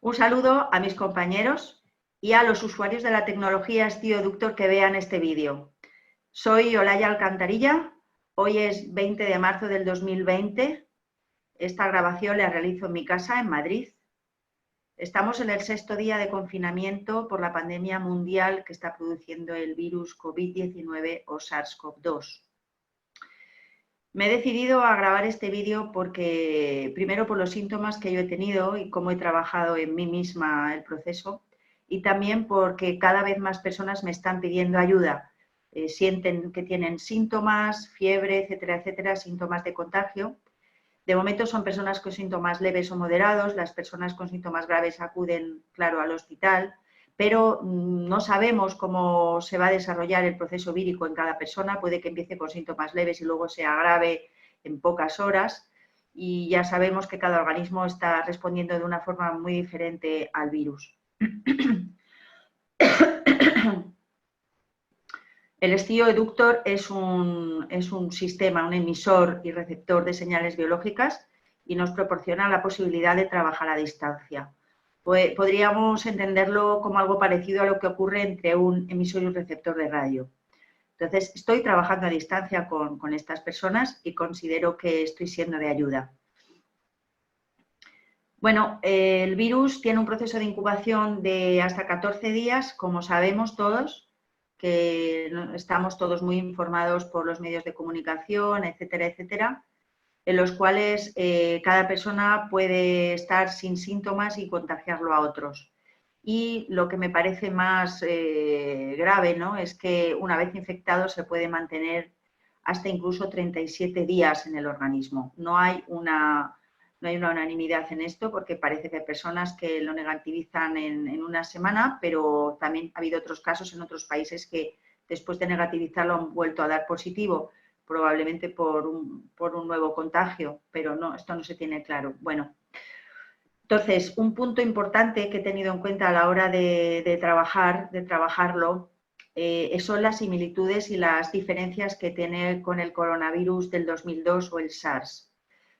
Un saludo a mis compañeros y a los usuarios de la tecnología StioDuctor que vean este vídeo. Soy Olaya Alcantarilla, hoy es 20 de marzo del 2020. Esta grabación la realizo en mi casa, en Madrid. Estamos en el 6º día de confinamiento por la pandemia mundial que está produciendo el virus COVID-19 o SARS-CoV-2. Me he decidido a grabar este vídeo porque, primero, por los síntomas que yo he tenido y cómo he trabajado en mí misma el proceso, y también porque cada vez más personas me están pidiendo ayuda. Sienten que tienen síntomas, fiebre, etcétera, etcétera, síntomas de contagio. De momento son personas con síntomas leves o moderados, las personas con síntomas graves acuden, claro, al hospital, pero no sabemos cómo se va a desarrollar el proceso vírico en cada persona. Puede que empiece con síntomas leves y luego se agrave en pocas horas, y ya sabemos que cada organismo está respondiendo de una forma muy diferente al virus. El StioDuctor es un sistema, un emisor y receptor de señales biológicas, y nos proporciona la posibilidad de trabajar a distancia. Podríamos entenderlo como algo parecido a lo que ocurre entre un emisor y un receptor de radio. Entonces, estoy trabajando a distancia con estas personas y considero que estoy siendo de ayuda. Bueno, el virus tiene un proceso de incubación de hasta 14 días, como sabemos todos, que estamos todos muy informados por los medios de comunicación, etcétera, etcétera, en los cuales cada persona puede estar sin síntomas y contagiarlo a otros. Y lo que me parece más grave, ¿no?, es que una vez infectado se puede mantener hasta incluso 37 días en el organismo. No hay una unanimidad en esto, porque parece que hay personas que lo negativizan en una semana, pero también ha habido otros casos en otros países que después de negativizarlo han vuelto a dar positivo, probablemente por un nuevo contagio, pero no, esto no se tiene claro. Bueno, entonces, un punto importante que he tenido en cuenta a la hora de trabajarlo, son las similitudes y las diferencias que tiene con el coronavirus del 2002 o el SARS.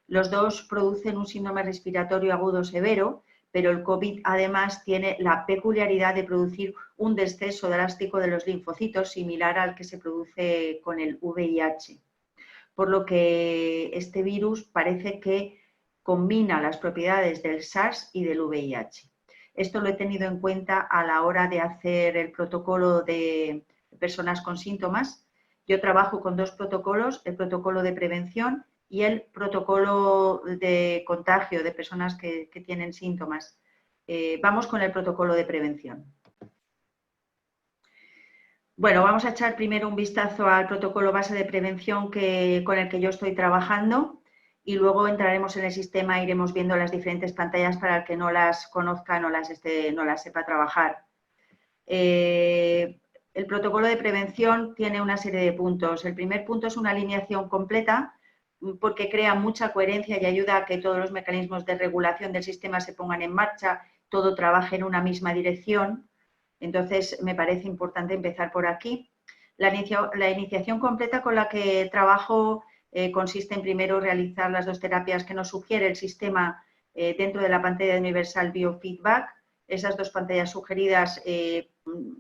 Los dos producen un síndrome respiratorio agudo severo, pero el COVID además tiene la peculiaridad de producir un descenso drástico de los linfocitos, similar al que se produce con el VIH. Por lo que este virus parece que combina las propiedades del SARS y del VIH. Esto lo he tenido en cuenta a la hora de hacer el protocolo de personas con síntomas. Yo trabajo con dos protocolos, el protocolo de prevención y el protocolo de contagio de personas que tienen síntomas. Vamos con el protocolo de prevención. Bueno, vamos a echar primero un vistazo al protocolo base de prevención con el que yo estoy trabajando, y luego entraremos en el sistema e iremos viendo las diferentes pantallas para el que no las conozca, no las sepa trabajar. El protocolo de prevención tiene una serie de puntos. El primer punto es una alineación completa, porque crea mucha coherencia y ayuda a que todos los mecanismos de regulación del sistema se pongan en marcha, todo trabaje en una misma dirección. Entonces, me parece importante empezar por aquí. La iniciación completa con la que trabajo consiste en, primero, realizar las dos terapias que nos sugiere el sistema dentro de la pantalla de Universal Biofeedback. Esas dos pantallas sugeridas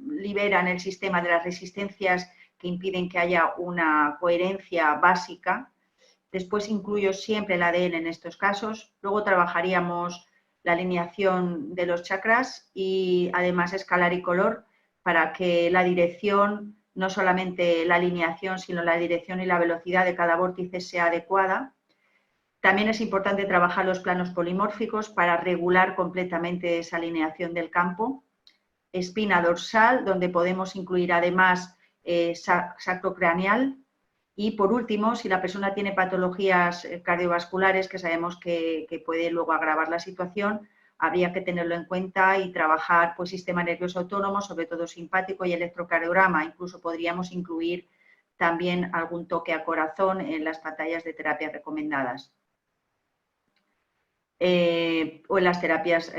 liberan el sistema de las resistencias que impiden que haya una coherencia básica. Después incluyo siempre el ADN en estos casos. Luego trabajaríamos la alineación de los chakras y además escalar y color, para que la dirección, no solamente la alineación, sino la dirección y la velocidad de cada vórtice sea adecuada. También es importante trabajar los planos polimórficos para regular completamente esa alineación del campo. Espina dorsal, donde podemos incluir además sacrocraneal. Y por último, si la persona tiene patologías cardiovasculares, que sabemos que puede luego agravar la situación, habría que tenerlo en cuenta y trabajar pues sistema nervioso autónomo, sobre todo simpático, y electrocardiograma. Incluso podríamos incluir también algún toque a corazón en las pantallas de terapias recomendadas. O en las terapias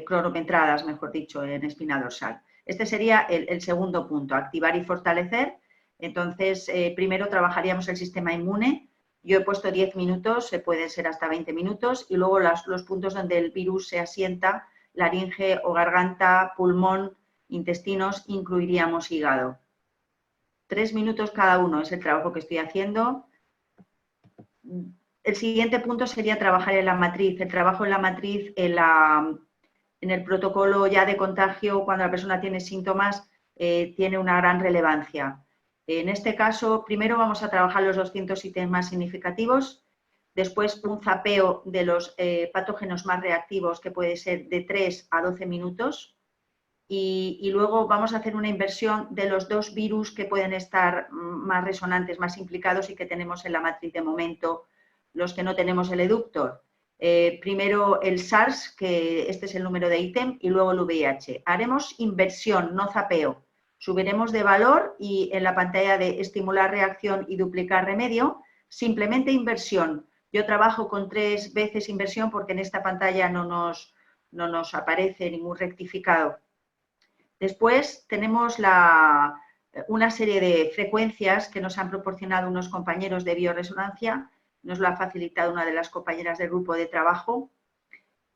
cronometradas, mejor dicho, en espina dorsal. Este sería el segundo punto, activar y fortalecer. Entonces, primero trabajaríamos el sistema inmune, Yo he puesto 10 minutos, se pueden ser hasta 20 minutos, y luego los puntos donde el virus se asienta, laringe o garganta, pulmón, intestinos, incluiríamos hígado. 3 minutos cada uno es el trabajo que estoy haciendo. El siguiente punto sería trabajar en la matriz. El trabajo en la matriz, en el protocolo ya de contagio, cuando la persona tiene síntomas, tiene una gran relevancia. En este caso, primero vamos a trabajar los 200 ítems más significativos, después un zapeo de los patógenos más reactivos, que puede ser de 3 a 12 minutos, y luego vamos a hacer una inversión de los 2 virus que pueden estar más resonantes, más implicados y que tenemos en la matriz de momento, los que no tenemos el eductor. Primero el SARS, que este es el número de ítem, y luego el VIH. Haremos inversión, no zapeo. Subiremos de valor y en la pantalla de estimular reacción y duplicar remedio, simplemente inversión. Yo trabajo con 3 veces inversión porque en esta pantalla no nos aparece ningún rectificado. Después tenemos una serie de frecuencias que nos han proporcionado unos compañeros de bioresonancia, nos lo ha facilitado una de las compañeras del grupo de trabajo,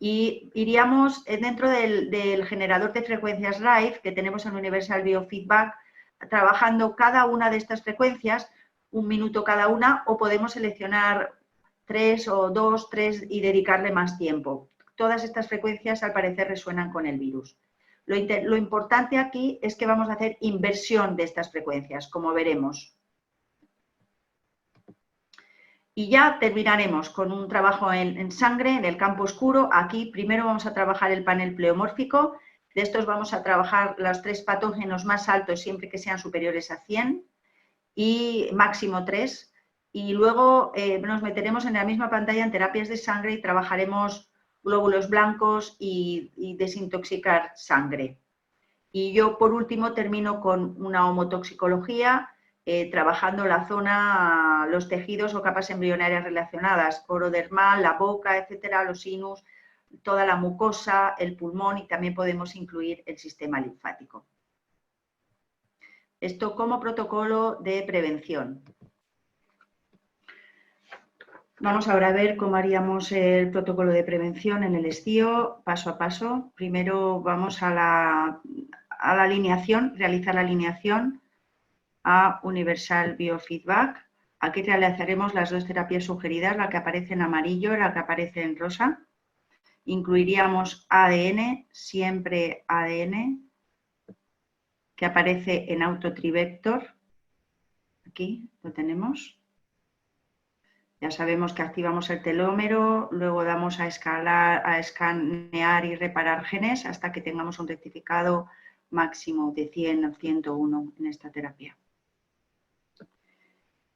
y iríamos dentro del generador de frecuencias RIFE que tenemos en Universal Biofeedback, trabajando cada una de estas frecuencias, 1 minuto cada una, o podemos seleccionar 3 o 2, 3 y dedicarle más tiempo. Todas estas frecuencias al parecer resuenan con el virus. Lo importante aquí es que vamos a hacer inversión de estas frecuencias, como veremos. Y ya terminaremos con un trabajo en sangre, en el campo oscuro. Aquí primero vamos a trabajar el panel pleomórfico. De estos vamos a trabajar los 3 patógenos más altos, siempre que sean superiores a 100, y máximo 3. Y luego nos meteremos en la misma pantalla en terapias de sangre y trabajaremos glóbulos blancos y desintoxicar sangre. Y yo, por último, termino con una homotoxicología, trabajando la zona, los tejidos o capas embrionarias relacionadas, orodermal, la boca, etcétera, los sinus, toda la mucosa, el pulmón, y también podemos incluir el sistema linfático. Esto como protocolo de prevención. Vamos ahora a ver cómo haríamos el protocolo de prevención en el estío, paso a paso. Primero vamos a la alineación, realizar la alineación a Universal Biofeedback. Aquí realizaremos las 2 terapias sugeridas, la que aparece en amarillo y la que aparece en rosa. Incluiríamos ADN, siempre ADN, que aparece en AutoTrivector. Aquí lo tenemos. Ya sabemos que activamos el telómero, luego damos a escanear y reparar genes hasta que tengamos un rectificado máximo de 100 o 101 en esta terapia.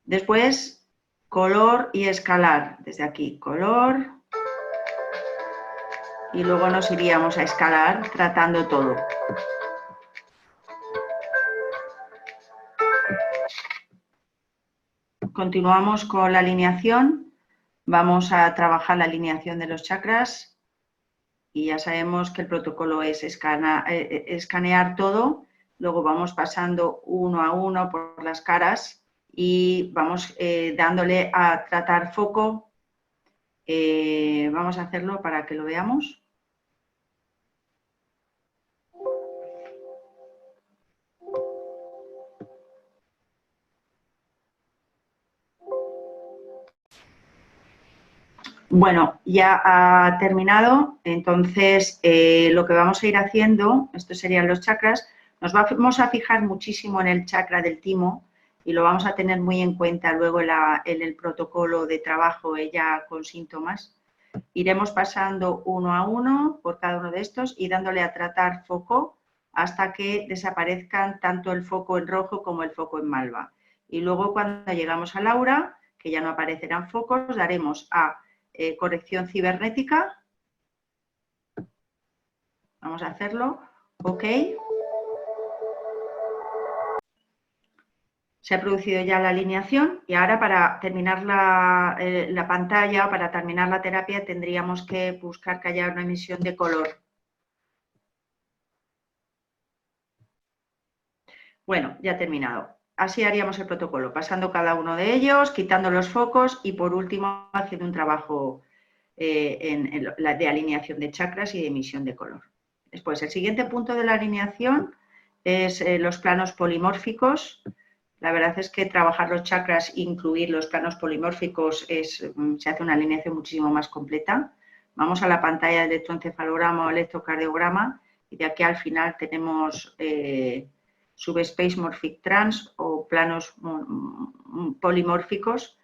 Después, color y escalar. Desde aquí, color. Y luego nos iríamos a escalar tratando todo. Continuamos con la alineación. Vamos a trabajar la alineación de los chakras. Y ya sabemos que el protocolo es escanear todo. Luego vamos pasando uno a uno por las caras y vamos dándole a tratar foco. Vamos a hacerlo para que lo veamos. Bueno, ya ha terminado, entonces lo que vamos a ir haciendo, estos serían los chakras, nos vamos a fijar muchísimo en el chakra del timo y lo vamos a tener muy en cuenta luego en el protocolo de trabajo ya con síntomas. Iremos pasando uno a uno por cada uno de estos y dándole a tratar foco hasta que desaparezcan tanto el foco en rojo como el foco en malva. Y luego cuando llegamos al aura, que ya no aparecerán focos, daremos a corrección cibernética. Vamos a hacerlo. OK. Se ha producido ya la alineación y ahora para terminar la pantalla, para terminar la terapia, tendríamos que buscar que haya una emisión de color. Bueno, ya ha terminado. así haríamos el protocolo, pasando cada uno de ellos, quitando los focos y por último haciendo un trabajo de alineación de chakras y de emisión de color. Después, el siguiente punto de la alineación es los planos polimórficos. La verdad es que trabajar los chakras e incluir los planos polimórficos se hace una alineación muchísimo más completa. Vamos a la pantalla de electroencefalograma o electrocardiograma y de aquí al final tenemos Subspace Morphic Trans o planos polimórficos.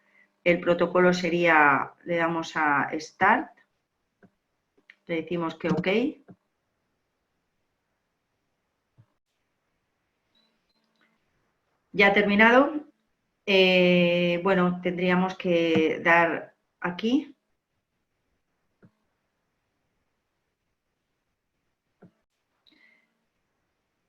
El protocolo sería, le damos a Start, le decimos que OK. Ya terminado. Bueno, tendríamos que dar aquí.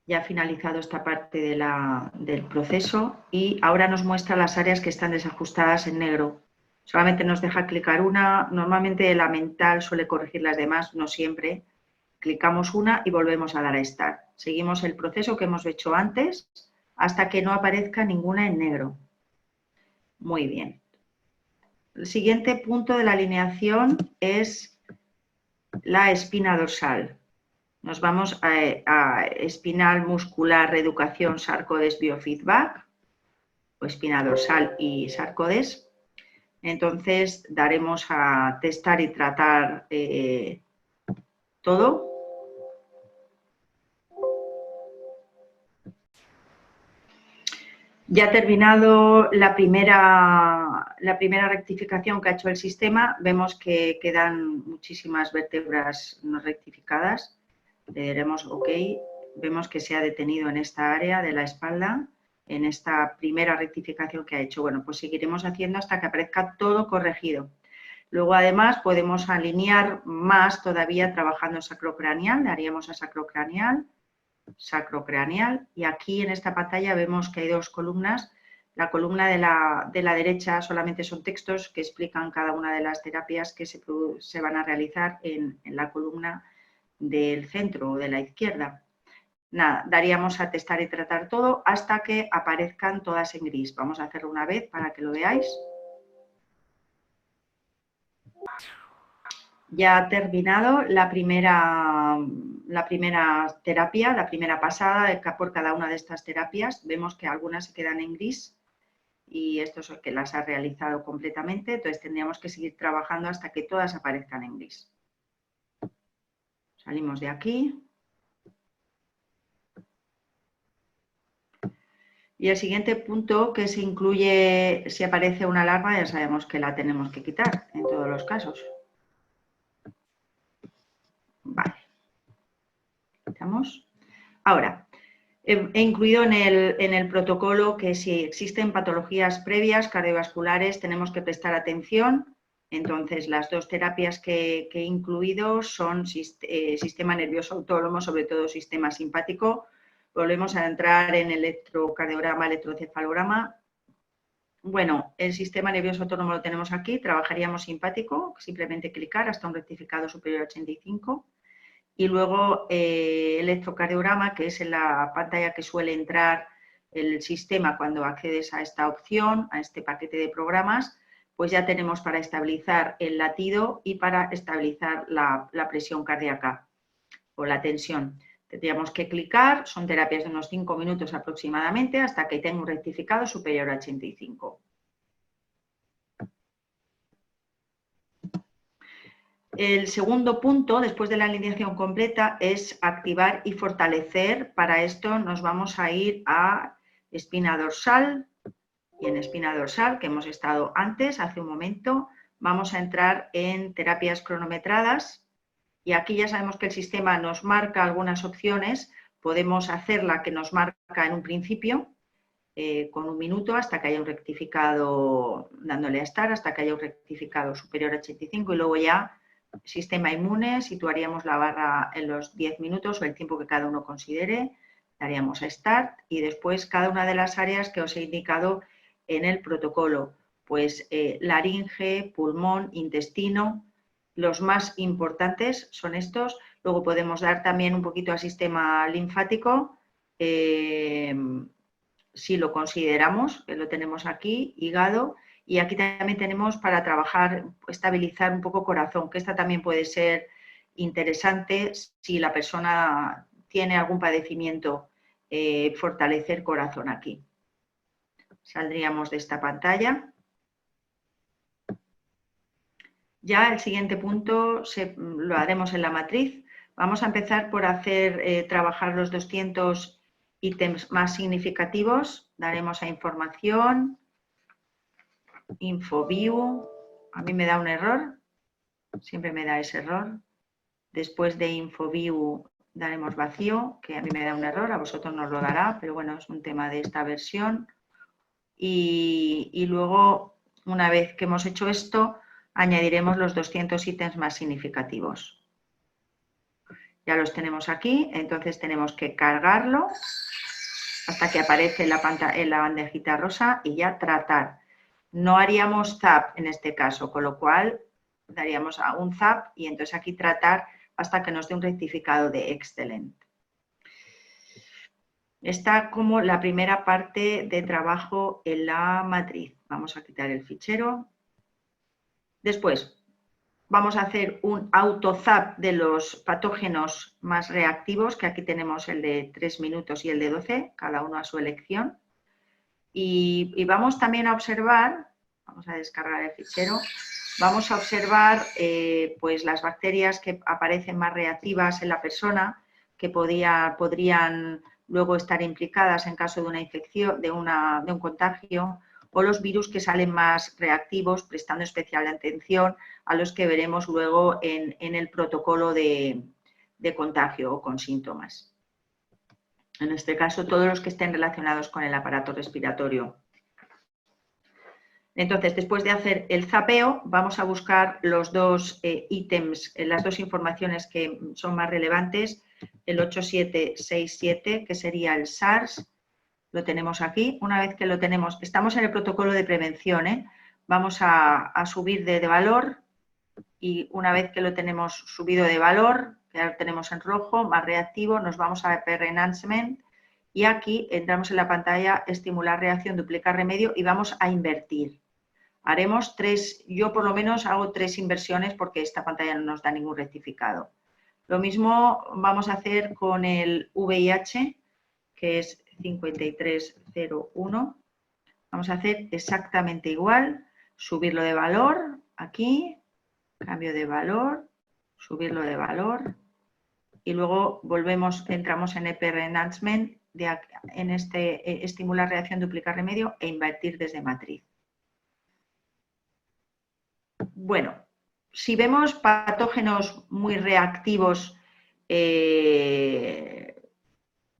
Ya ha finalizado esta parte del proceso y ahora nos muestra las áreas que están desajustadas en negro. Solamente nos deja clicar una. Normalmente la mental suele corregir las demás, no siempre. Clicamos una y volvemos a dar a Start. Seguimos el proceso que hemos hecho antes hasta que no aparezca ninguna en negro. Muy bien. El siguiente punto de la alineación es la espina dorsal. Nos vamos a espinal muscular reeducación sarcodes biofeedback o espina dorsal y sarcodes. Entonces daremos a testar y tratar todo. Ya ha terminado la primera rectificación que ha hecho el sistema. Vemos que quedan muchísimas vértebras no rectificadas. Le daremos OK. Vemos que se ha detenido en esta área de la espalda, en esta primera rectificación que ha hecho. Bueno, pues seguiremos haciendo hasta que aparezca todo corregido. Luego, además, podemos alinear más todavía trabajando sacrocraneal. Le haríamos a sacrocraneal y aquí en esta pantalla vemos que hay dos columnas. La columna de la derecha solamente son textos que explican cada una de las terapias que se van a realizar en la columna del centro o de la izquierda. Nada, daríamos a testar y tratar todo hasta que aparezcan todas en gris. Vamos a hacerlo una vez para que lo veáis. Ya ha terminado la primera terapia, la primera pasada por cada una de estas terapias. Vemos que algunas se quedan en gris y esto es que las ha realizado completamente. Entonces tendríamos que seguir trabajando hasta que todas aparezcan en gris. Salimos de aquí. Y el siguiente punto que se incluye, si aparece una alarma, ya sabemos que la tenemos que quitar en todos los casos. Vale. Quitamos. Ahora, he incluido en el protocolo que si existen patologías previas cardiovasculares tenemos que prestar atención. Entonces, las dos terapias que he incluido son sistema nervioso autónomo, sobre todo sistema simpático. Volvemos a entrar en electrocardiograma, electroencefalograma. Bueno, el sistema nervioso autónomo lo tenemos aquí, trabajaríamos simpático, simplemente clicar hasta un rectificado superior a 85. Y luego electrocardiograma, que es en la pantalla que suele entrar el sistema cuando accedes a esta opción, a este paquete de programas, pues ya tenemos para estabilizar el latido y para estabilizar la presión cardíaca o la tensión. Tendríamos que clicar, son terapias de unos 5 minutos aproximadamente, hasta que tenga un rectificado superior a 85. El segundo punto, después de la alineación completa, es activar y fortalecer. Para esto nos vamos a ir a espina dorsal y en espina dorsal, que hemos estado antes, hace un momento, vamos a entrar en terapias cronometradas y aquí ya sabemos que el sistema nos marca algunas opciones. Podemos hacer la que nos marca en un principio, con 1 minuto hasta que haya un rectificado, dándole a Start, hasta que haya un rectificado superior a 85 y luego ya sistema inmune, situaríamos la barra en los 10 minutos o el tiempo que cada uno considere, daríamos a Start y después cada una de las áreas que os he indicado en el protocolo, pues laringe, pulmón, intestino, los más importantes son estos. Luego podemos dar también un poquito al sistema linfático, si lo consideramos, que lo tenemos aquí, hígado, y aquí también tenemos para trabajar, estabilizar un poco corazón, que esta también puede ser interesante si la persona tiene algún padecimiento, fortalecer corazón aquí. Saldríamos de esta pantalla. Ya el siguiente punto lo haremos en la matriz. Vamos a empezar por hacer trabajar los 200 ítems más significativos. Daremos a información, InfoView. A mí me da un error, siempre me da ese error. Después de InfoView daremos vacío, que a mí me da un error, a vosotros nos lo dará, pero bueno, es un tema de esta versión. Y luego, una vez que hemos hecho esto, añadiremos los 200 ítems más significativos. Ya los tenemos aquí, entonces tenemos que cargarlo hasta que aparece en la bandejita rosa y ya tratar. No haríamos zap en este caso, con lo cual daríamos a un zap y entonces aquí tratar hasta que nos dé un rectificado de excelente. Está como la primera parte de trabajo en la matriz. Vamos a quitar el fichero. Después vamos a hacer un auto-zap de los patógenos más reactivos, que aquí tenemos el de 3 minutos y el de 12, cada uno a su elección. Y vamos también a observar, vamos a descargar el fichero, vamos a observar pues las bacterias que aparecen más reactivas en la persona, que podrían luego estar implicadas en caso de una infección, de un contagio, o los virus que salen más reactivos, prestando especial atención a los que veremos luego en el protocolo de contagio o con síntomas. En este caso, todos los que estén relacionados con el aparato respiratorio. Entonces, después de hacer el zapeo, vamos a buscar los dos ítems, las dos informaciones que son más relevantes. El 8767, que sería el SARS, lo tenemos aquí. Una vez que lo tenemos, estamos en el protocolo de prevención, ¿eh? Vamos a subir de valor y una vez que lo tenemos subido de valor, que ahora tenemos en rojo, más reactivo, nos vamos a PR Enhancement y aquí entramos en la pantalla estimular reacción, duplicar remedio y vamos a invertir. Haremos 3, yo por lo menos hago 3 inversiones porque esta pantalla no nos da ningún rectificado. Lo mismo vamos a hacer con el VIH, que es 5301. Vamos a hacer exactamente igual, subirlo de valor, aquí, cambio de valor, subirlo de valor y luego volvemos, entramos en EPR Enhancement, en este estimular reacción, duplicar remedio e invertir desde matriz. Bueno, si vemos patógenos muy reactivos en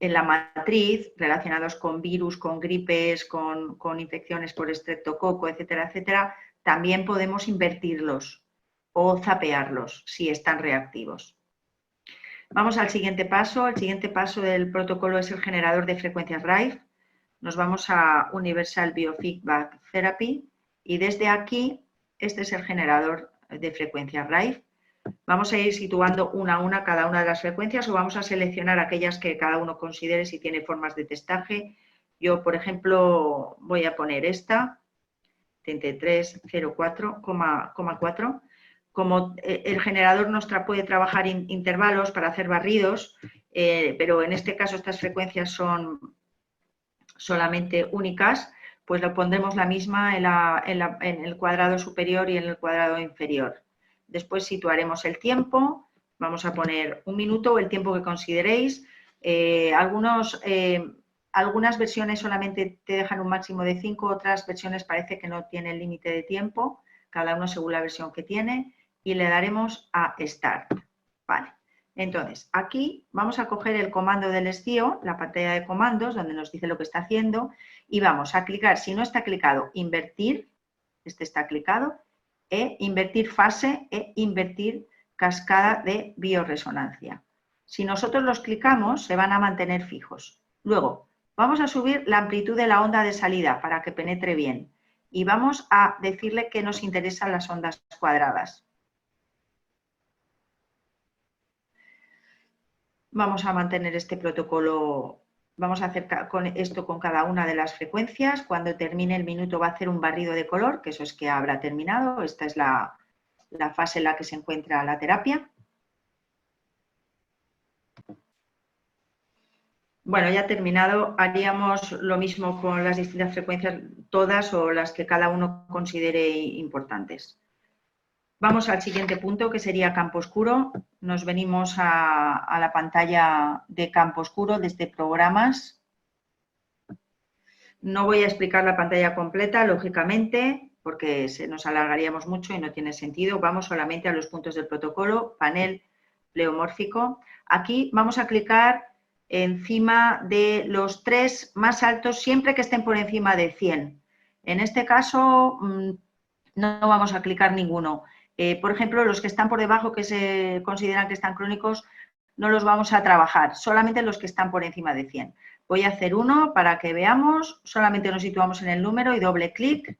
la matriz, relacionados con virus, con gripes, con infecciones por estreptococo, etcétera, etcétera, también podemos invertirlos o zapearlos si están reactivos. Vamos al siguiente paso. El siguiente paso del protocolo es el generador de frecuencias RIFE. Nos vamos a Universal Biofeedback Therapy y desde aquí, este es el generador de frecuencias RIFE. Vamos a ir situando una a una cada una de las frecuencias o vamos a seleccionar aquellas que cada uno considere si tiene formas de testaje. Yo, por ejemplo, voy a poner esta, 3304,4. Como el generador nos puede trabajar intervalos para hacer barridos, pero en este caso estas frecuencias son solamente únicas, pues lo pondremos la misma en el cuadrado superior y en el cuadrado inferior. Después situaremos el tiempo, vamos a poner 1 minuto o el tiempo que consideréis. Algunas versiones solamente te dejan un máximo de 5, otras versiones parece que no tienen límite de tiempo, cada uno según la versión que tiene, y le daremos a Start. Vale. Entonces, aquí vamos a coger el comando del SCIO, la pantalla de comandos, donde nos dice lo que está haciendo, y vamos a clicar, si no está clicado, invertir, este está clicado, invertir fase e invertir cascada de bioresonancia. Si nosotros los clicamos, se van a mantener fijos. Luego, vamos a subir la amplitud de la onda de salida para que penetre bien y vamos a decirle que nos interesan las ondas cuadradas. Vamos a mantener este protocolo Vamos a hacer esto con cada una de las frecuencias. Cuando termine el minuto va a hacer un barrido de color, que eso es que habrá terminado. Esta es la fase en la que se encuentra la terapia. Bueno, ya terminado, haríamos lo mismo con las distintas frecuencias, todas o las que cada uno considere importantes. Vamos al siguiente punto, que sería campo oscuro. Nos venimos a la pantalla de campo oscuro desde programas. No voy a explicar la pantalla completa, lógicamente, porque nos alargaríamos mucho y no tiene sentido. Vamos solamente a los puntos del protocolo, panel pleomórfico. Aquí vamos a clicar encima de los 3 más altos, siempre que estén por encima de 100. En este caso, no vamos a clicar ninguno. Por ejemplo, los que están por debajo, que se consideran que están crónicos, no los vamos a trabajar, solamente los que están por encima de 100. Voy a hacer uno para que veamos, solamente nos situamos en el número y doble clic.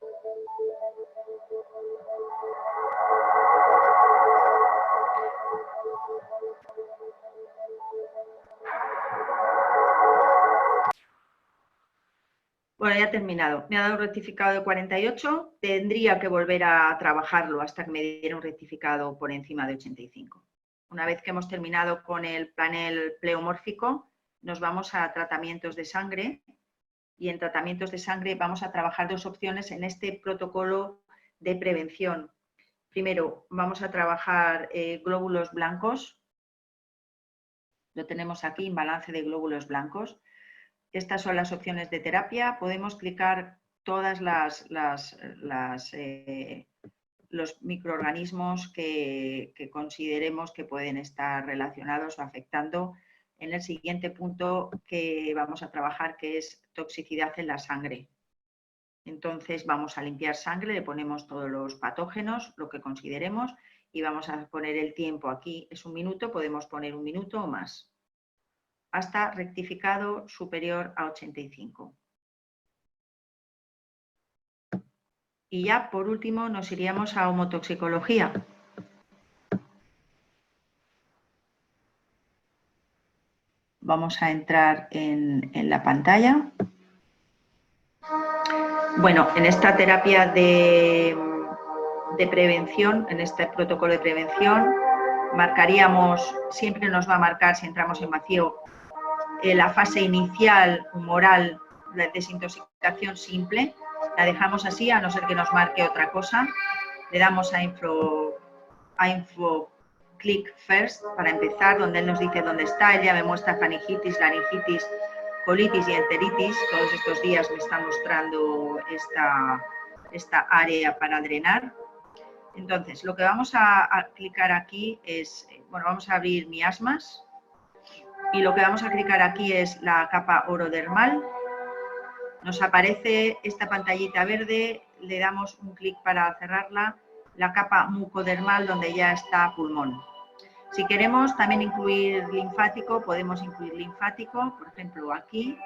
Bueno, ya he terminado. Me ha dado un rectificado de 48. Tendría que volver a trabajarlo hasta que me diera un rectificado por encima de 85. Una vez que hemos terminado con el panel pleomórfico, nos vamos a tratamientos de sangre. Y en tratamientos de sangre vamos a trabajar 2 opciones en este protocolo de prevención. Primero, vamos a trabajar glóbulos blancos. Lo tenemos aquí, imbalance de glóbulos blancos. Estas son las opciones de terapia. Podemos clicar todas los microorganismos que consideremos que pueden estar relacionados o afectando en el siguiente punto que vamos a trabajar, que es toxicidad en la sangre. Entonces vamos a limpiar sangre, le ponemos todos los patógenos, lo que consideremos, y vamos a poner el tiempo aquí. Es 1 minuto, podemos poner 1 minuto o más, hasta rectificado superior a 85. Y ya por último nos iríamos a homotoxicología. Vamos a entrar en la pantalla. Bueno, en esta terapia de prevención, en este protocolo de prevención, marcaríamos, siempre nos va a marcar si entramos en vacío, la fase inicial humoral de desintoxicación simple. La dejamos así, a no ser que nos marque otra cosa. Le damos a info click first para empezar, donde él nos dice dónde está. Él ya me muestra faringitis, laringitis, colitis y enteritis. Todos estos días me está mostrando esta área para drenar. Entonces, lo que vamos a clicar aquí es, bueno, vamos a abrir miasmas. Y lo que vamos a clicar aquí es la capa orodermal. Nos aparece esta pantallita verde, le damos un clic para cerrarla, la capa mucodermal donde ya está pulmón. Si queremos también incluir linfático, podemos incluir linfático, por ejemplo aquí,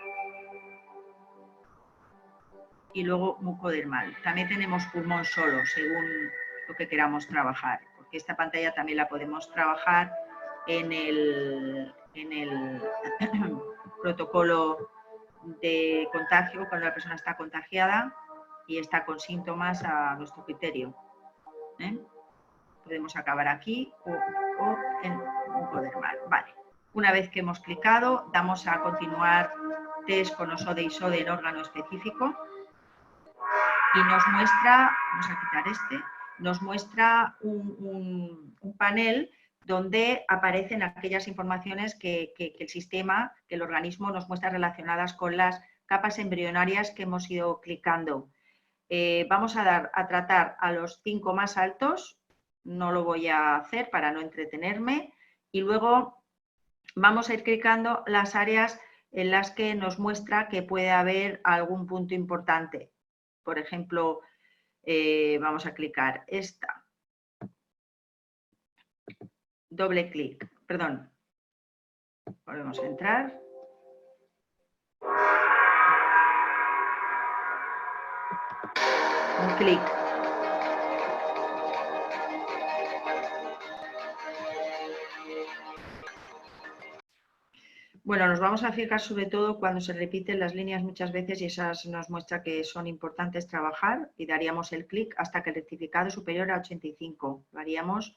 y luego mucodermal. También tenemos pulmón solo, según lo que queramos trabajar, porque esta pantalla también la podemos trabajar en el protocolo de contagio cuando la persona está contagiada y está con síntomas a nuestro criterio. Podemos acabar aquí o en mucodermal. Vale. Una vez que hemos clicado, damos a continuar test con OSODE y SODE en órgano específico y nos muestra, vamos a quitar este, nos muestra un panel donde aparecen aquellas informaciones que el sistema, que el organismo nos muestra relacionadas con las capas embrionarias que hemos ido clicando. Vamos a tratar a los 5 más altos, no lo voy a hacer para no entretenerme, y luego vamos a ir clicando las áreas en las que nos muestra que puede haber algún punto importante. Por ejemplo, vamos a clicar esta. Doble clic, perdón, volvemos a entrar. Un clic. Bueno, nos vamos a fijar sobre todo cuando se repiten las líneas muchas veces y esas nos muestra que son importantes trabajar y daríamos el clic hasta que el rectificado es superior a 85. Lo haríamos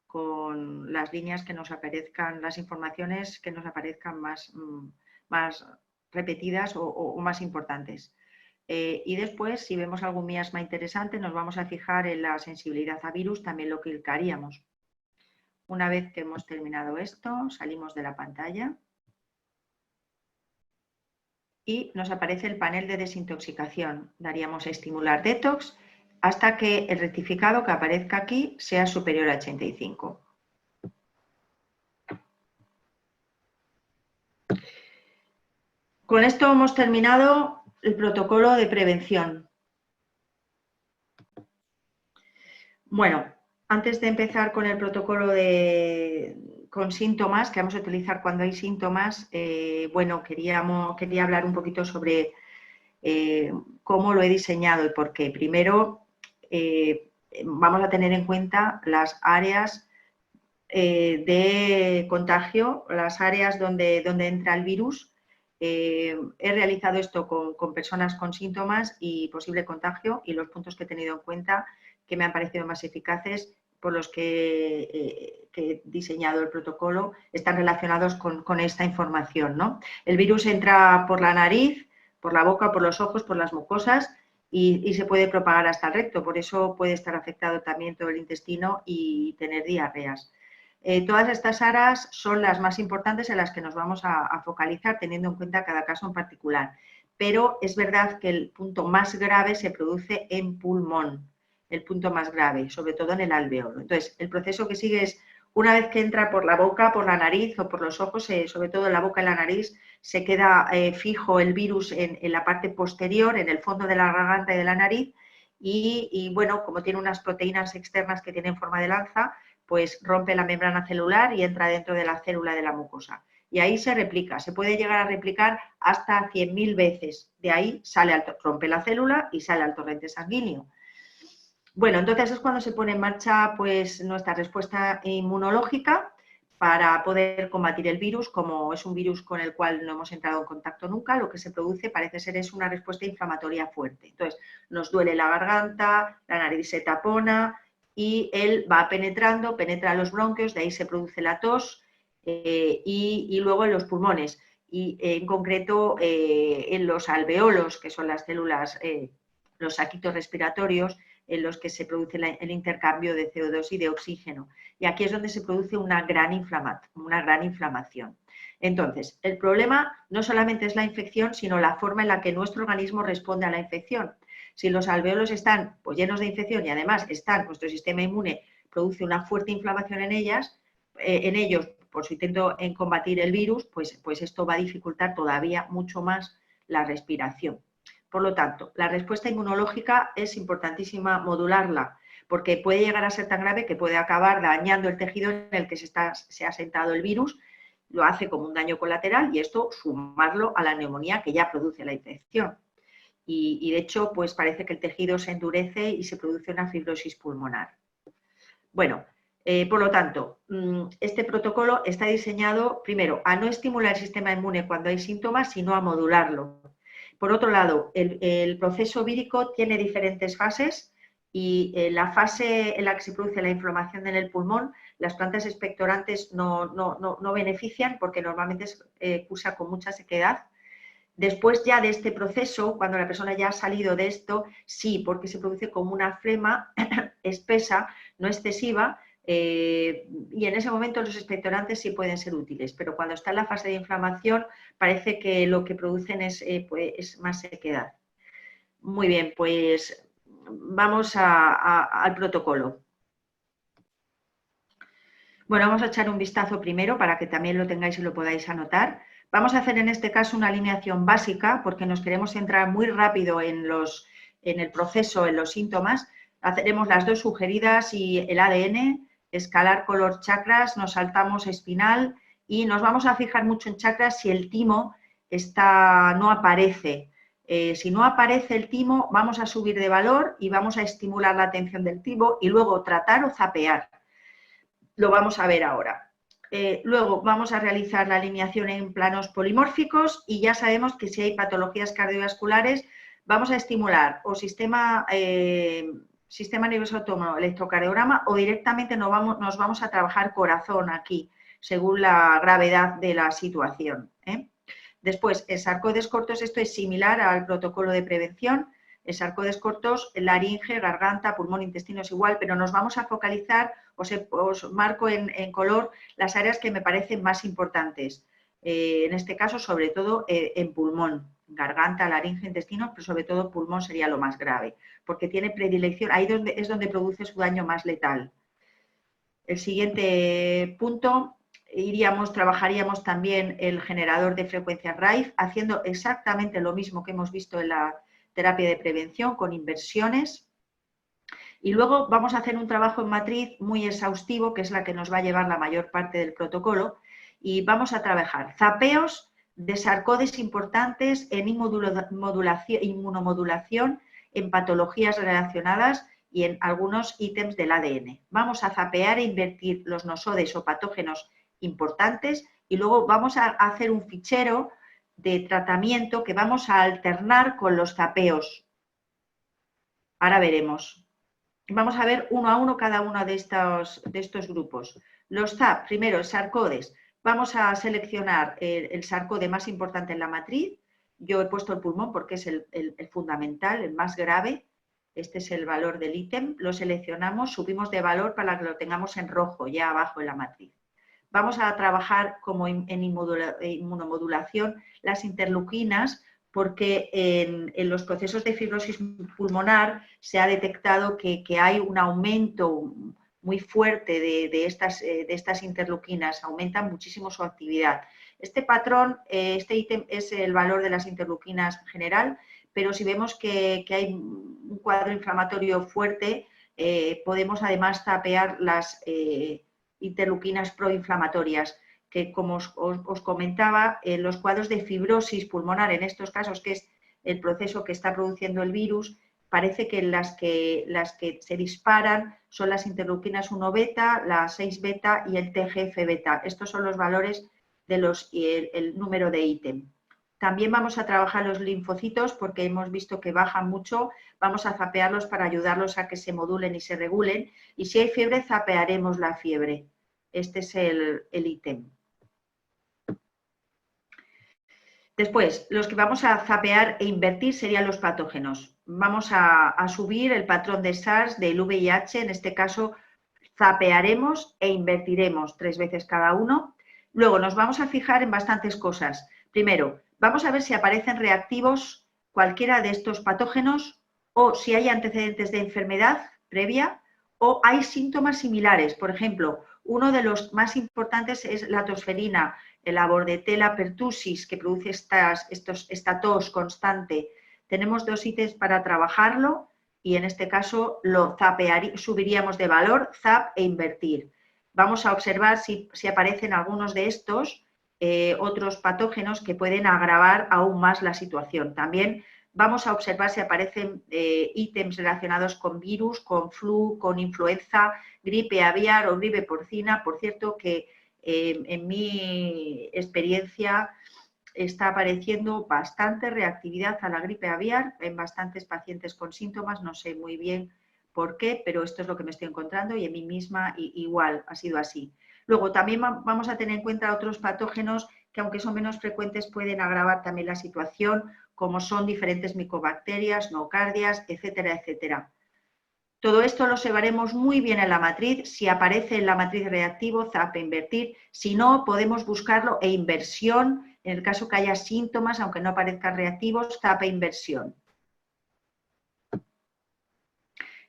con las líneas que nos aparezcan, las informaciones que nos aparezcan más repetidas o más importantes. Y después, si vemos algún miasma interesante, nos vamos a fijar en la sensibilidad a virus, también lo clicaríamos. Una vez que hemos terminado esto, salimos de la pantalla y nos aparece el panel de desintoxicación. Daríamos a estimular detox hasta que el rectificado que aparezca aquí sea superior a 85. Con esto hemos terminado el protocolo de prevención. Bueno, antes de empezar con el protocolo con síntomas, que vamos a utilizar cuando hay síntomas, bueno, quería hablar un poquito sobre cómo lo he diseñado y por qué. Primero, vamos a tener en cuenta las áreas de contagio, las áreas donde entra el virus. He realizado esto con personas con síntomas y posible contagio, y los puntos que he tenido en cuenta que me han parecido más eficaces por los que he diseñado el protocolo están relacionados con esta información, ¿no? El virus entra por la nariz, por la boca, por los ojos, por las mucosas y se puede propagar hasta el recto. Por eso puede estar afectado también todo el intestino y tener diarreas. Todas estas áreas son las más importantes en las que nos vamos a focalizar, teniendo en cuenta cada caso en particular. Pero es verdad que el punto más grave se produce en pulmón, el punto más grave, sobre todo en el alveolo. Entonces, el proceso que sigue es, una vez que entra por la boca, por la nariz o por los ojos, sobre todo en la boca y la nariz, se queda fijo el virus en la parte posterior, en el fondo de la garganta y de la nariz, y bueno, como tiene unas proteínas externas que tienen forma de lanza, pues rompe la membrana celular y entra dentro de la célula de la mucosa. Y ahí se replica, se puede llegar a replicar hasta 100.000 veces. De ahí rompe la célula y sale al torrente sanguíneo. Bueno, entonces es cuando se pone en marcha pues, nuestra respuesta inmunológica para poder combatir el virus. Como es un virus con el cual no hemos entrado en contacto nunca, lo que se produce parece ser es una respuesta inflamatoria fuerte. Entonces, nos duele la garganta, la nariz se tapona y él va penetrando, penetra los bronquios, de ahí se produce la tos y luego en los pulmones. Y en concreto en los alveolos, que son las células, los saquitos respiratorios, en los que se produce el intercambio de CO2 y de oxígeno. Y aquí es donde se produce una gran inflamación. Entonces, el problema no solamente es la infección, sino la forma en la que nuestro organismo responde a la infección. Si los alveolos están pues, llenos de infección y además nuestro sistema inmune produce una fuerte inflamación en ellos, por su intento en combatir el virus, pues esto va a dificultar todavía mucho más la respiración. Por lo tanto, la respuesta inmunológica es importantísima modularla, porque puede llegar a ser tan grave que puede acabar dañando el tejido en el que se ha sentado el virus, lo hace como un daño colateral y esto sumarlo a la neumonía que ya produce la infección. Y de hecho, pues parece que el tejido se endurece y se produce una fibrosis pulmonar. Bueno, por lo tanto, este protocolo está diseñado, primero, a no estimular el sistema inmune cuando hay síntomas, sino a modularlo. Por otro lado, el proceso vírico tiene diferentes fases y la fase en la que se produce la inflamación en el pulmón, las plantas expectorantes no benefician porque normalmente cursa con mucha sequedad. Después ya de este proceso, cuando la persona ya ha salido de esto, sí, porque se produce como una flema espesa, no excesiva, y en ese momento los expectorantes sí pueden ser útiles, pero cuando está en la fase de inflamación parece que lo que producen es más sequedad. Muy bien, pues vamos al protocolo. Bueno, vamos a echar un vistazo primero para que también lo tengáis y lo podáis anotar. Vamos a hacer en este caso una alineación básica porque nos queremos centrar muy rápido en el proceso, en los síntomas. Haremos las dos sugeridas y el ADN, escalar color chakras, nos saltamos espinal y nos vamos a fijar mucho en chakras si el timo no aparece. Si no aparece el timo, vamos a subir de valor y vamos a estimular la atención del timo y luego tratar o zapear. Lo vamos a ver ahora. Luego vamos a realizar la alineación en planos polimórficos y ya sabemos que si hay patologías cardiovasculares vamos a estimular o sistema nervioso autónomo, electrocardiograma o directamente nos vamos a trabajar corazón aquí, según la gravedad de la situación. Después, el sarcodes cortos, esto es similar al protocolo de prevención. El sarcodes cortos, laringe, garganta, pulmón, intestino es igual, pero nos vamos a focalizar, os marco en color las áreas que me parecen más importantes. En este caso, sobre todo en pulmón, garganta, laringe, intestino, pero sobre todo pulmón sería lo más grave, porque tiene predilección, ahí es donde produce su daño más letal. El siguiente punto, trabajaríamos también el generador de frecuencias RAIF, haciendo exactamente lo mismo que hemos visto en la terapia de prevención, con inversiones. Y luego vamos a hacer un trabajo en matriz muy exhaustivo, que es la que nos va a llevar la mayor parte del protocolo, y vamos a trabajar zapeos de sarcodes importantes en inmunomodulación, en patologías relacionadas y en algunos ítems del ADN. Vamos a zapear e invertir los nosodes o patógenos importantes y luego vamos a hacer un fichero de tratamiento que vamos a alternar con los zapeos. Ahora veremos. Vamos a ver uno a uno cada uno de estos grupos. Los ZAP, primero, sarcodes. Vamos a seleccionar el sarcode más importante en la matriz. Yo he puesto el pulmón porque es el fundamental, el más grave. Este es el valor del ítem. Lo seleccionamos, subimos de valor para que lo tengamos en rojo, ya abajo en la matriz. Vamos a trabajar como en inmunomodulación las interleuquinas, porque en los procesos de fibrosis pulmonar se ha detectado que hay un aumento muy fuerte de estas interleuquinas, aumentan muchísimo su actividad. Este patrón, este ítem es el valor de las interleuquinas en general, pero si vemos que hay un cuadro inflamatorio fuerte, podemos además zapear las interleuquinas proinflamatorias, que como os comentaba, en los cuadros de fibrosis pulmonar, en estos casos, que es el proceso que está produciendo el virus, parece que las que se disparan son las interleuquinas 1 beta, la 6 beta y el TGF beta. Estos son los valores de el número de ítem. También vamos a trabajar los linfocitos porque hemos visto que bajan mucho, vamos a zapearlos para ayudarlos a que se modulen y se regulen, y si hay fiebre zapearemos la fiebre. Este es el ítem. Después, los que vamos a zapear e invertir serían los patógenos. Vamos a subir el patrón de SARS, del VIH, en este caso zapearemos e invertiremos 3 veces cada uno. Luego nos vamos a fijar en bastantes cosas. Primero, vamos a ver si aparecen reactivos cualquiera de estos patógenos o si hay antecedentes de enfermedad previa o hay síntomas similares. Por ejemplo, uno de los más importantes es la tosferina, la Bordetella pertussis, que produce esta tos constante. Tenemos 2 ítems para trabajarlo y en este caso lo subiríamos de valor, ZAP e invertir. Vamos a observar si aparecen algunos de estos otros patógenos que pueden agravar aún más la situación. También vamos a observar si aparecen ítems relacionados con virus, con flu, con influenza, gripe aviar o gripe porcina. Por cierto que en mi experiencia está apareciendo bastante reactividad a la gripe aviar en bastantes pacientes con síntomas, no sé muy bien por qué, pero esto es lo que me estoy encontrando y en mí misma igual ha sido así. Luego también vamos a tener en cuenta otros patógenos que aunque son menos frecuentes pueden agravar también la situación, como son diferentes micobacterias, nocardias, etcétera, etcétera. Todo esto lo observaremos muy bien en la matriz. Si aparece en la matriz reactivo, ZAP e invertir. Si no, podemos buscarlo e inversión. En el caso que haya síntomas, aunque no aparezcan reactivos, ZAP e inversión.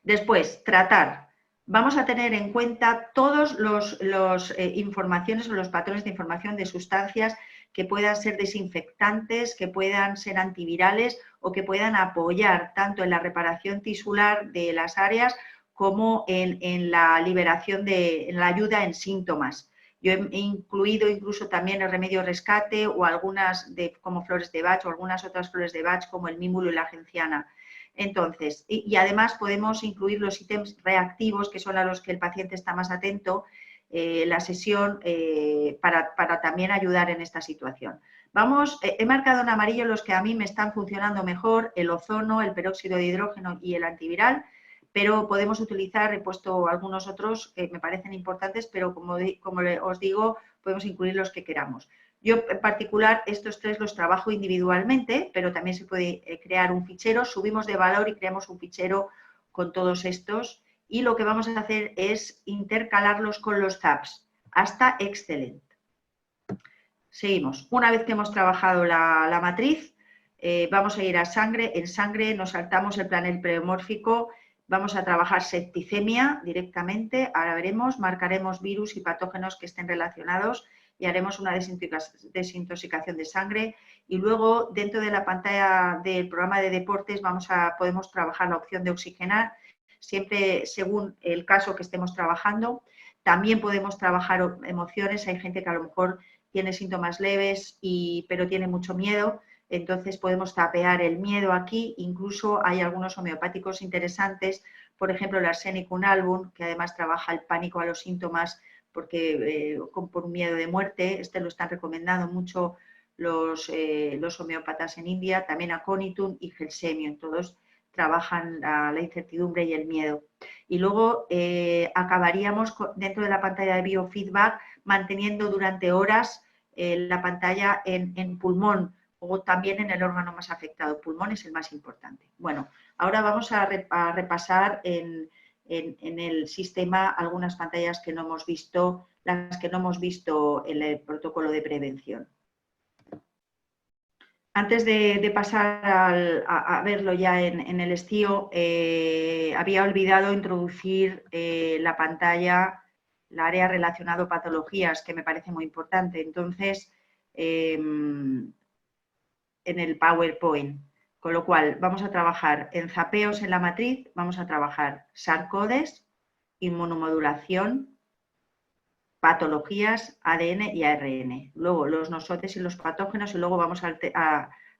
Después, tratar. Vamos a tener en cuenta todos los informaciones o los patrones de información de sustancias que puedan ser desinfectantes, que puedan ser antivirales o que puedan apoyar tanto en la reparación tisular de las áreas como en la liberación en la ayuda en síntomas. Yo he incluido incluso también el remedio rescate o algunas como flores de Bach o algunas otras flores de Bach como el mímulo y la genciana. Entonces, y además podemos incluir los ítems reactivos, que son a los que el paciente está más atento, la sesión para también ayudar en esta situación. He marcado en amarillo los que a mí me están funcionando mejor, el ozono, el peróxido de hidrógeno y el antiviral, pero podemos utilizar, he puesto algunos otros que me parecen importantes, pero como os digo, podemos incluir los que queramos. Yo en particular estos tres los trabajo individualmente, pero también se puede crear un fichero, subimos de valor y creamos un fichero con todos estos y lo que vamos a hacer es intercalarlos con los tabs hasta excelente. Seguimos. Una vez que hemos trabajado la matriz, vamos a ir a sangre. En sangre nos saltamos el panel pleomórfico, vamos a trabajar septicemia directamente. Ahora veremos, marcaremos virus y patógenos que estén relacionados y haremos una desintoxicación de sangre. Y luego, dentro de la pantalla del programa de deportes, podemos trabajar la opción de oxigenar, siempre según el caso que estemos trabajando. También podemos trabajar emociones. Hay gente que a lo mejor tiene síntomas leves, pero tiene mucho miedo, entonces podemos tapear el miedo aquí. Incluso hay algunos homeopáticos interesantes, por ejemplo el Arsenicum album, que además trabaja el pánico a los síntomas por un miedo de muerte. Este lo están recomendando mucho los homeópatas en India, también Aconitum y Gelsemium, todos trabajan la incertidumbre y el miedo. Y luego acabaríamos dentro de la pantalla de biofeedback manteniendo durante horas la pantalla en pulmón o también en el órgano más afectado. Pulmón es el más importante. Bueno, ahora vamos a repasar en el sistema algunas pantallas que no hemos visto, las que no hemos visto en el protocolo de prevención. Antes de pasar a verlo ya en el estío, había olvidado introducir la pantalla, la área relacionado patologías, que me parece muy importante. Entonces, en el PowerPoint, con lo cual vamos a trabajar en zapeos en la matriz, vamos a trabajar SARS-CoDES, inmunomodulación, patologías, ADN y ARN. Luego los nosotes y los patógenos y luego vamos a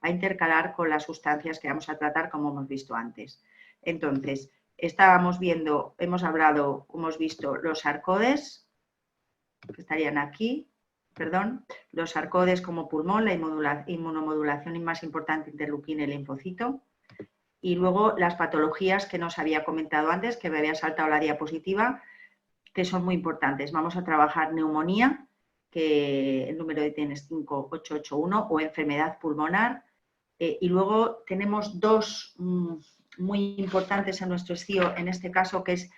intercalar con las sustancias que vamos a tratar como hemos visto antes. Entonces, hemos visto los SARS-CoDES, que estarían aquí, los SARS-CoDES como pulmón, la inmunomodulación más importante, interleuquina y linfocito. Y luego las patologías que nos había comentado antes, que me había saltado la diapositiva, que son muy importantes. Vamos a trabajar neumonía, que el número de ITN es 5881, o enfermedad pulmonar. Y luego tenemos dos muy importantes en nuestro SCIO, en este caso, que es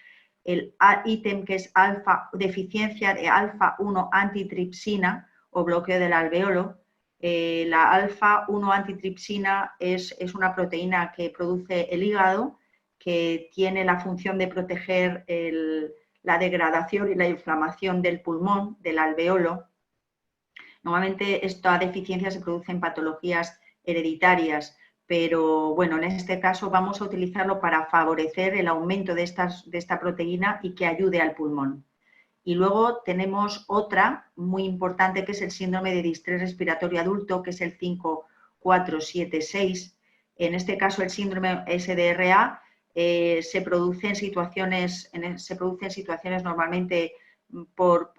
el ítem que es deficiencia de alfa-1 antitripsina o bloqueo del alveolo. La alfa-1 antitripsina es una proteína que produce el hígado, que tiene la función de proteger la degradación y la inflamación del pulmón, del alveolo. Normalmente esta deficiencia se produce en patologías hereditarias, pero bueno, en este caso vamos a utilizarlo para favorecer el aumento de esta proteína y que ayude al pulmón. Y luego tenemos otra muy importante que es el síndrome de distrés respiratorio adulto, que es el 5476. En este caso el síndrome SDRA se produce en situaciones normalmente por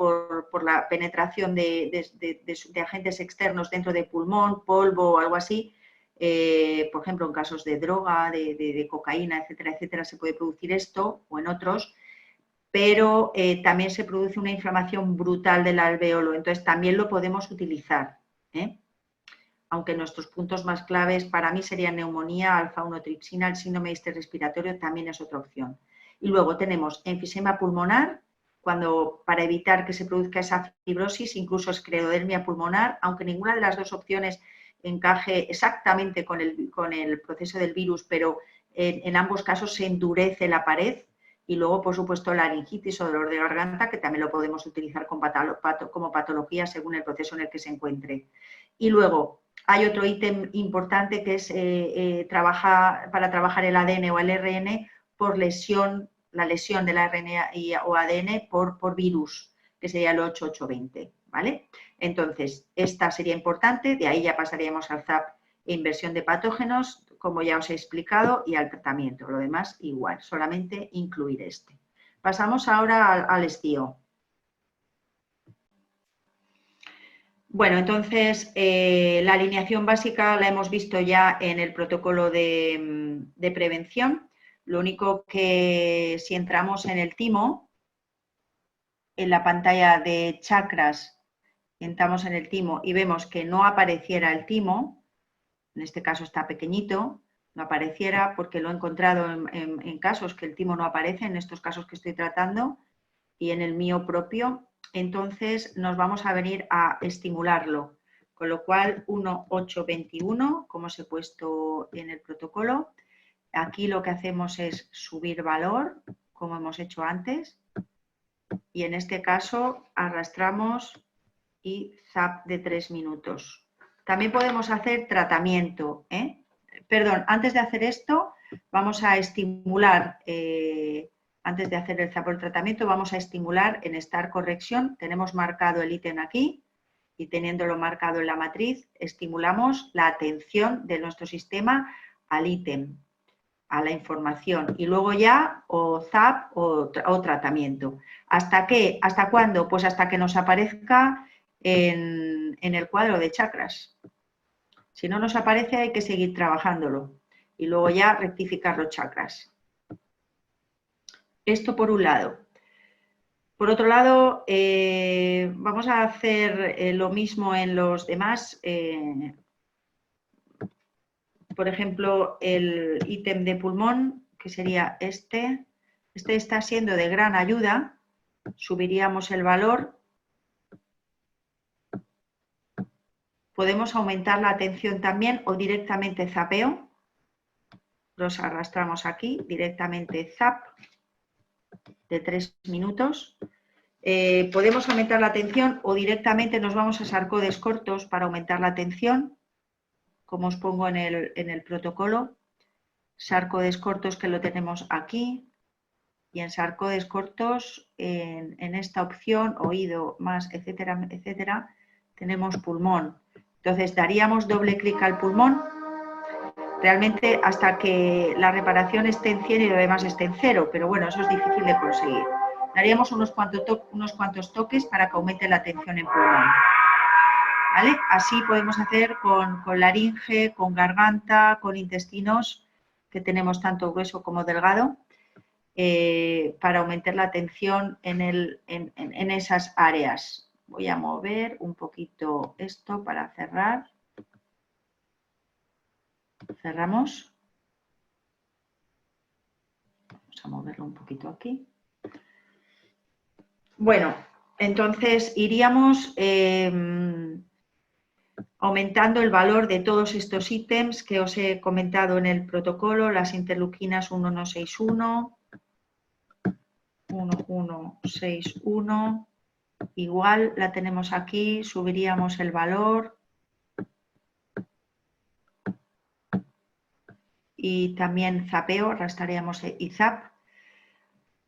la penetración de agentes externos dentro del pulmón, polvo o algo así. Por ejemplo, en casos de droga, de cocaína, etcétera, etcétera, se puede producir esto o en otros, pero también se produce una inflamación brutal del alveolo, entonces también lo podemos utilizar, aunque nuestros puntos más claves para mí serían neumonía, alfa-1 tripsina, el síndrome de distrés respiratorio también es otra opción. Y luego tenemos enfisema pulmonar, para evitar que se produzca esa fibrosis, incluso esclerodermia pulmonar, aunque ninguna de las dos opciones encaje exactamente con el proceso del virus, pero en ambos casos se endurece la pared. Y luego, por supuesto, laringitis o dolor de garganta, que también lo podemos utilizar como patología según el proceso en el que se encuentre. Y luego hay otro ítem importante que es para trabajar el ADN o el RN por la lesión del ARN o ADN por virus, que sería el 8820, ¿vale? Entonces, esta sería importante, de ahí ya pasaríamos al ZAP e inversión de patógenos, como ya os he explicado, y al tratamiento. Lo demás igual, solamente incluir este. Pasamos ahora al estío. Bueno, entonces la alineación básica la hemos visto ya en el protocolo de prevención. Lo único que si entramos en el timo, en la pantalla de chakras, entramos en el timo y vemos que no apareciera el timo, en este caso está pequeñito, no apareciera porque lo he encontrado en casos que el timo no aparece, en estos casos que estoy tratando y en el mío propio, entonces nos vamos a venir a estimularlo. Con lo cual 1.8.21, como os he puesto en el protocolo, aquí lo que hacemos es subir valor, como hemos hecho antes, y en este caso arrastramos y zap de 3 minutos. También podemos hacer tratamiento, Perdón, antes de hacer esto vamos a estimular, antes de hacer el zap o el tratamiento, vamos a estimular en Start Correction. Tenemos marcado el ítem aquí y teniéndolo marcado en la matriz, estimulamos la atención de nuestro sistema al ítem, a la información, y luego ya o zap o tratamiento. ¿Hasta qué? ¿Hasta cuándo? Pues hasta que nos aparezca en el cuadro de chakras. Si no nos aparece hay que seguir trabajándolo y luego ya rectificar los chakras. Esto por un lado. Por otro lado, vamos a hacer lo mismo en los demás. Por ejemplo, el ítem de pulmón, que sería este. Este está siendo de gran ayuda. Subiríamos el valor. Podemos aumentar la atención también o directamente zapeo. Los arrastramos aquí, directamente zap de 3 minutos. Podemos aumentar la atención o directamente nos vamos a sarcodes cortos para aumentar la atención, como os pongo en el protocolo. Sarcodes cortos que lo tenemos aquí. Y en sarcodes cortos, en esta opción, oído más, etcétera, etcétera, tenemos pulmón. Entonces daríamos doble clic al pulmón, realmente hasta que la reparación esté en 100 y lo demás esté en 0, pero bueno, eso es difícil de conseguir. Daríamos unos cuantos toques para que aumente la tensión en pulmón. ¿Vale? Así podemos hacer con laringe, con garganta, con intestinos, que tenemos tanto grueso como delgado, para aumentar la tensión en esas áreas. Voy a mover un poquito esto para cerrar. Cerramos. Vamos a moverlo un poquito aquí. Bueno, entonces iríamos aumentando el valor de todos estos ítems que os he comentado en el protocolo, las interleuquinas 1161, 1161, igual la tenemos aquí, subiríamos el valor. Y también zapeo, arrastraríamos y zap.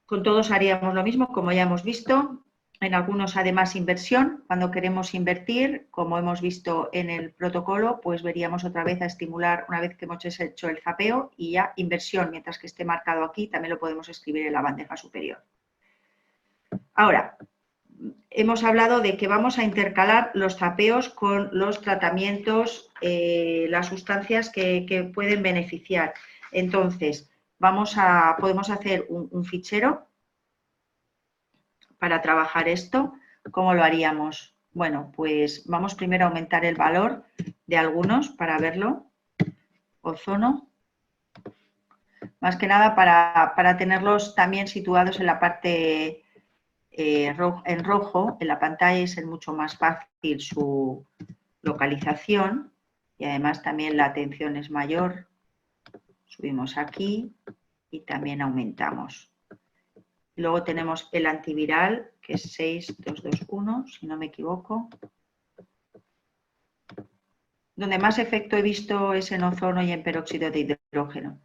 Con todos haríamos lo mismo, como ya hemos visto. En algunos, además, inversión. Cuando queremos invertir, como hemos visto en el protocolo, pues veríamos otra vez a estimular una vez que hemos hecho el zapeo y ya inversión, mientras que esté marcado aquí, también lo podemos escribir en la bandeja superior. Ahora, hemos hablado de que vamos a intercalar los zapeos con los tratamientos, las sustancias que pueden beneficiar. Entonces, podemos hacer un fichero para trabajar esto. ¿Cómo lo haríamos? Bueno, pues vamos primero a aumentar el valor de algunos para verlo. Ozono. Más que nada para tenerlos también situados en la parte en rojo en la pantalla y ser mucho más fácil su localización, y además también la atención es mayor. Subimos aquí y también aumentamos. Luego tenemos el antiviral, que es 6221, si no me equivoco. Donde más efecto he visto es en ozono y en peróxido de hidrógeno.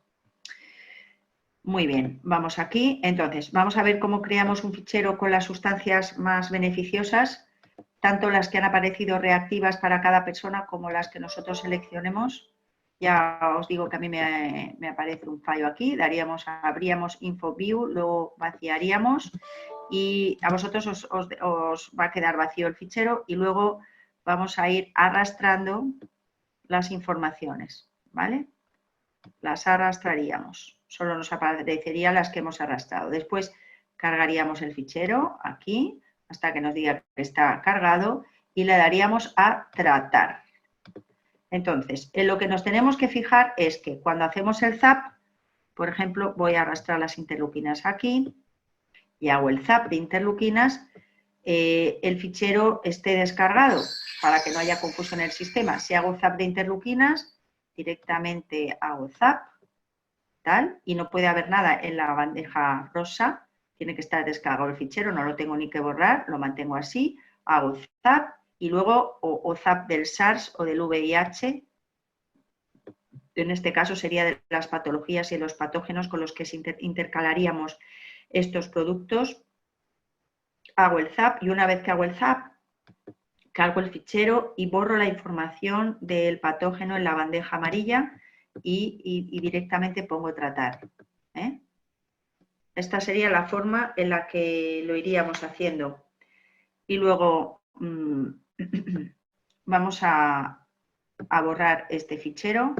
Muy bien, vamos aquí. Entonces, vamos a ver cómo creamos un fichero con las sustancias más beneficiosas, tanto las que han aparecido reactivas para cada persona como las que nosotros seleccionemos. Ya os digo que a mí me aparece un fallo aquí. Abríamos Info View, luego vaciaríamos y a vosotros os va a quedar vacío el fichero y luego vamos a ir arrastrando las informaciones, ¿vale? Las arrastraríamos, solo nos aparecerían las que hemos arrastrado. Después cargaríamos el fichero aquí hasta que nos diga que está cargado y le daríamos a tratar. Entonces, en lo que nos tenemos que fijar es que cuando hacemos el zap, por ejemplo, voy a arrastrar las interleuquinas aquí y hago el zap de interleuquinas, el fichero esté descargado para que no haya confusión en el sistema. Si hago zap de interleuquinas, directamente hago zap, tal, y no puede haber nada en la bandeja rosa, tiene que estar descargado el fichero, no lo tengo ni que borrar, lo mantengo así, hago zap y luego o zap del SARS o del VIH, en este caso sería de las patologías y los patógenos con los que intercalaríamos estos productos. Hago el zap y una vez que hago el zap, cargo el fichero y borro la información del patógeno en la bandeja amarilla y directamente pongo tratar. Esta sería la forma en la que lo iríamos haciendo. Y luego vamos a borrar este fichero.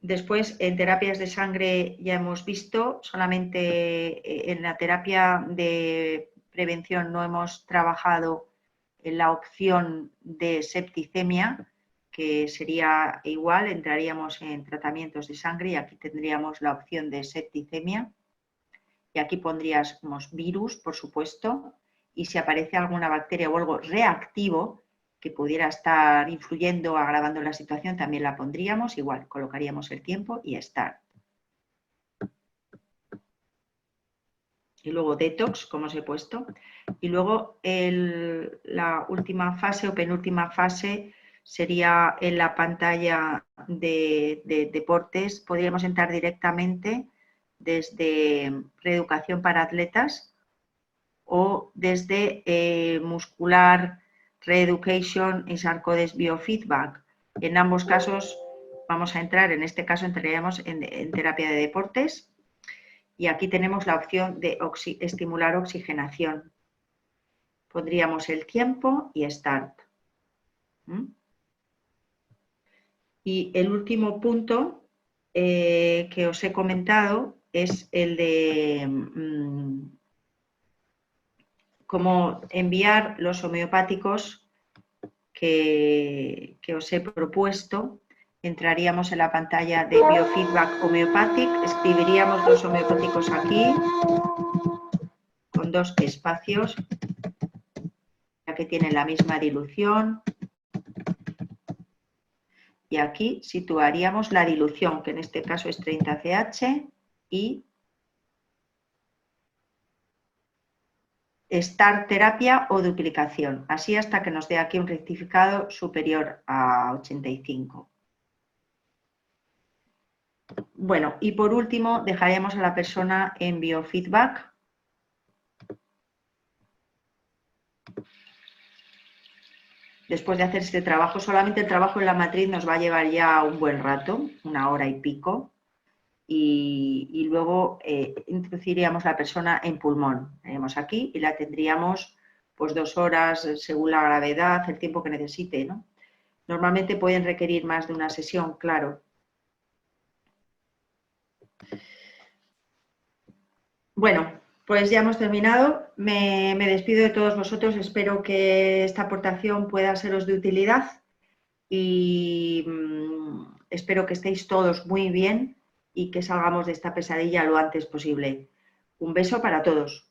Después, en terapias de sangre ya hemos visto, solamente en la terapia de prevención no hemos trabajado en la opción de septicemia, que sería igual, entraríamos en tratamientos de sangre y aquí tendríamos la opción de septicemia. Y aquí pondríamos virus, por supuesto, y si aparece alguna bacteria o algo reactivo que pudiera estar influyendo, agravando la situación, también la pondríamos, igual, colocaríamos el tiempo y start. Y luego detox, como os he puesto. Y luego la última fase o penúltima fase sería en la pantalla de deportes. Podríamos entrar directamente desde reeducación para atletas o desde muscular reeducation y Sarcodes biofeedback. En ambos casos vamos a entrar, en este caso entraríamos en terapia de deportes y aquí tenemos la opción de estimular oxigenación. Pondríamos el tiempo y start. Y el último punto que os he comentado es el de cómo enviar los homeopáticos que os he propuesto. Entraríamos en la pantalla de Biofeedback Homeopathic, escribiríamos los homeopáticos aquí, con 2 espacios, ya que tienen la misma dilución. Y aquí situaríamos la dilución, que en este caso es 30 CH, y Start terapia o duplicación, así hasta que nos dé aquí un rectificado superior a 85. Bueno, y por último dejaremos a la persona en biofeedback. Después de hacer este trabajo, solamente el trabajo en la matriz nos va a llevar ya un buen rato, 1 hora y pico. Y luego introduciríamos la persona en pulmón. Tenemos aquí y la tendríamos pues 2 horas según la gravedad, el tiempo que necesite, ¿no? Normalmente pueden requerir más de una sesión, claro. Bueno, pues ya hemos terminado. Me despido de todos vosotros. Espero que esta aportación pueda seros de utilidad y espero que estéis todos muy bien y que salgamos de esta pesadilla lo antes posible. Un beso para todos.